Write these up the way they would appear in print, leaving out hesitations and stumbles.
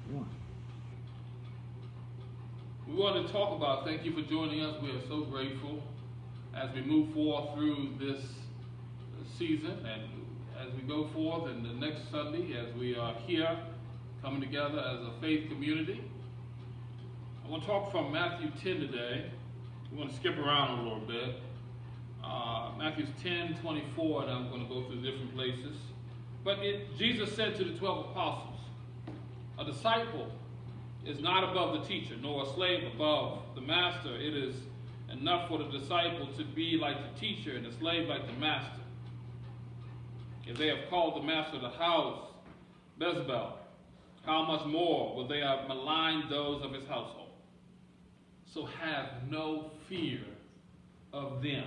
One. We want to talk about, thank you for joining us. We are so grateful as we move forward through this season and as we go forth in the next Sunday, as we are here coming together as a faith community. I want to talk from Matthew 10 today. We're going to skip around a little bit. Matthew 10:24, and I'm going to go through different places. But Jesus said to the 12 apostles, a disciple is not above the teacher, nor a slave above the master. It is enough for the disciple to be like the teacher and the slave like the master. If they have called the master of the house Beelzebub, how much more will they have maligned those of his household? So have no fear of them.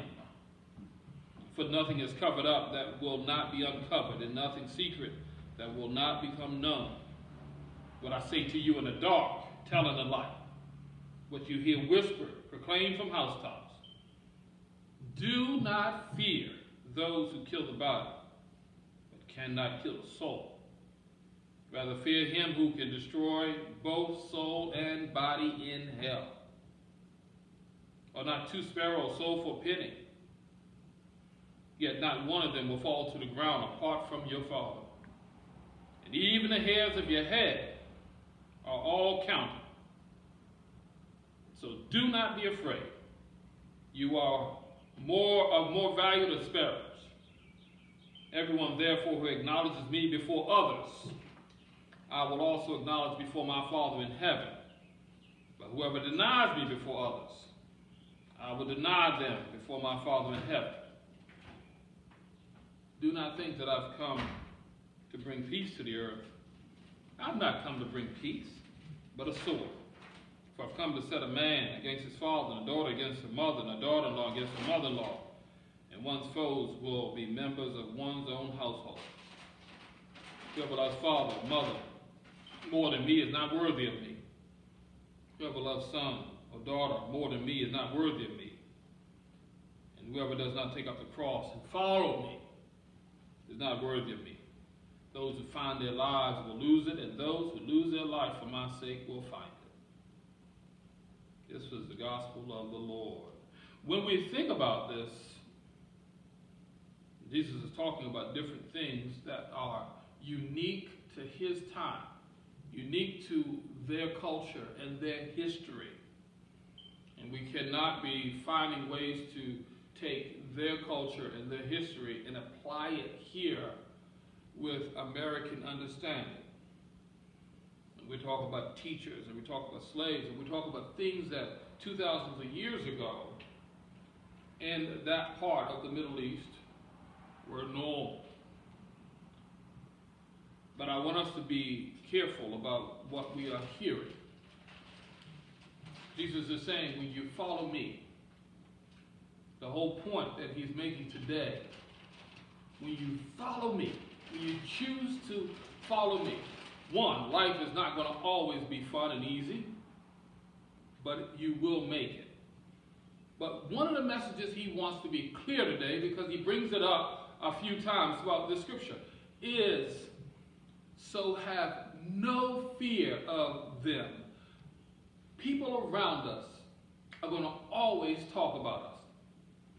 For nothing is covered up that will not be uncovered, and nothing secret that will not become known. What I say to you in the dark, tell in the light. What you hear whispered, proclaim from housetops. Do not fear those who kill the body, but cannot kill the soul. Rather fear him who can destroy both soul and body in hell. Are not two sparrows sold for a penny? Yet not one of them will fall to the ground apart from your Father. And even the hairs of your head are all counted. So do not be afraid. You are of more value than sparrows. Everyone therefore who acknowledges me before others, I will also acknowledge before my Father in heaven. But whoever denies me before others, I will deny them before my Father in heaven. Do not think that I've come to bring peace to the earth. I've not come to bring peace, but a sword. For I've come to set a man against his father, and a daughter against her mother, and a daughter-in-law against her mother-in-law. And one's foes will be members of one's own household. Whoever loves father or mother more than me is not worthy of me. Whoever loves son or daughter more than me is not worthy of me. And whoever does not take up the cross and follow me is not worthy of me. Those who find their lives will lose it, and those who lose their life for my sake will find it. This was the gospel of the Lord. When we think about this, Jesus is talking about different things that are unique to his time, unique to their culture and their history. And we cannot be finding ways to take their culture and their history and apply it here with American understanding. And we talk about teachers, and we talk about slaves, and we talk about things that 2,000 of years ago in that part of the Middle East were normal. But I want us to be careful about what we are hearing. Jesus is saying, when you follow me, the whole point that he's making today, when you follow me, when you choose to follow me, one, life is not going to always be fun and easy, but you will make it. But one of the messages he wants to be clear today, because he brings it up a few times throughout the scripture, is so have no fear of them. People around us are going to always talk about us.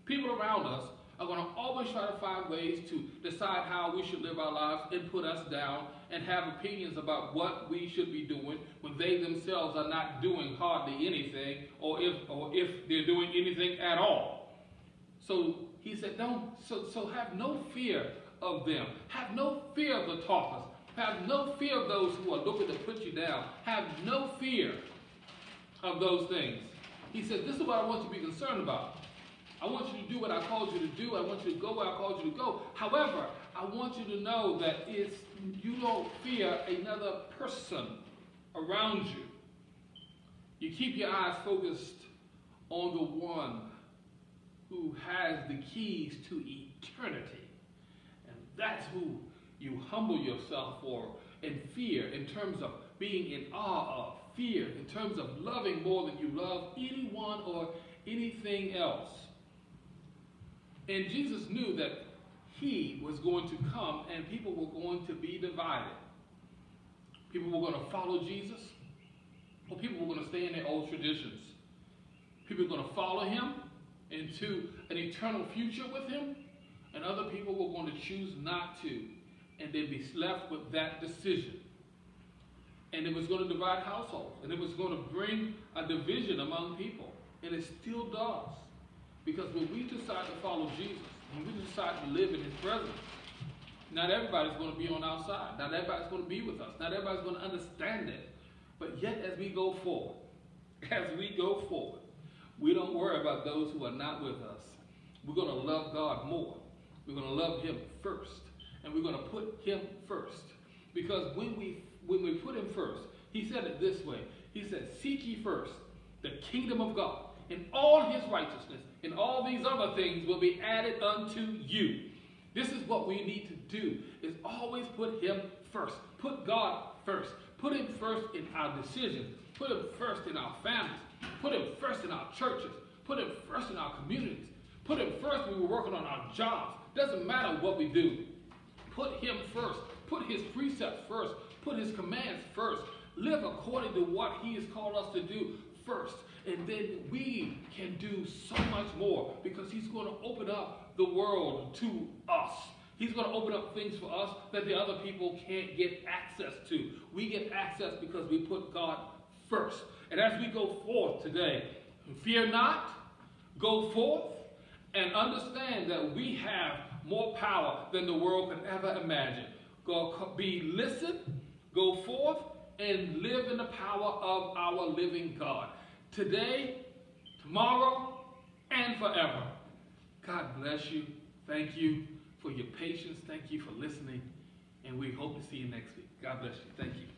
People around us are going to always try to find ways to decide how we should live our lives and put us down and have opinions about what we should be doing when they themselves are not doing hardly anything, or if they're doing anything at all. So he said, so have no fear of them. Have no fear of the talkers. Have no fear of those who are looking to put you down. Have no fear of those things. He said, this is what I want you to be concerned about. I want you to do what I called you to do. I want you to go where I called you to go. However, I want you to know that you don't fear another person around you. You keep your eyes focused on the one who has the keys to eternity. And that's who you humble yourself for in fear, in terms of being in awe of, fear in terms of loving more than you love anyone or anything else. And Jesus knew that he was going to come and people were going to be divided. People were going to follow Jesus, or people were going to stay in their old traditions. People were going to follow him into an eternal future with him, and other people were going to choose not to, and they'd be left with that decision. And it was going to divide households, and it was going to bring a division among people, and it still does. Because when we decide to follow Jesus, when we decide to live in his presence, not everybody's going to be on our side. Not everybody's going to be with us. Not everybody's going to understand it. But yet, as we go forward, we don't worry about those who are not with us. We're going to love God more. We're going to love him first. And we're going to put him first. Because when we put him first, he said it this way. He said, seek ye first the kingdom of God, and all his righteousness, and all these other things will be added unto you. This is what we need to do, is always put him first. Put God first. Put him first in our decisions. Put him first in our families. Put him first in our churches. Put him first in our communities. Put him first when we're working on our jobs. Doesn't matter what we do. Put him first. Put his precepts first. Put his commands first. Live according to what he has called us to do first. And then we can do so much more, because he's going to open up the world to us. He's going to open up things for us that the other people can't get access to. We get access because we put God first. And as we go forth today, fear not, go forth, and understand that we have more power than the world could ever imagine. Listen, go forth, and live in the power of our living God. Today, tomorrow, and forever. God bless you. Thank you for your patience. Thank you for listening. And we hope to see you next week. God bless you. Thank you.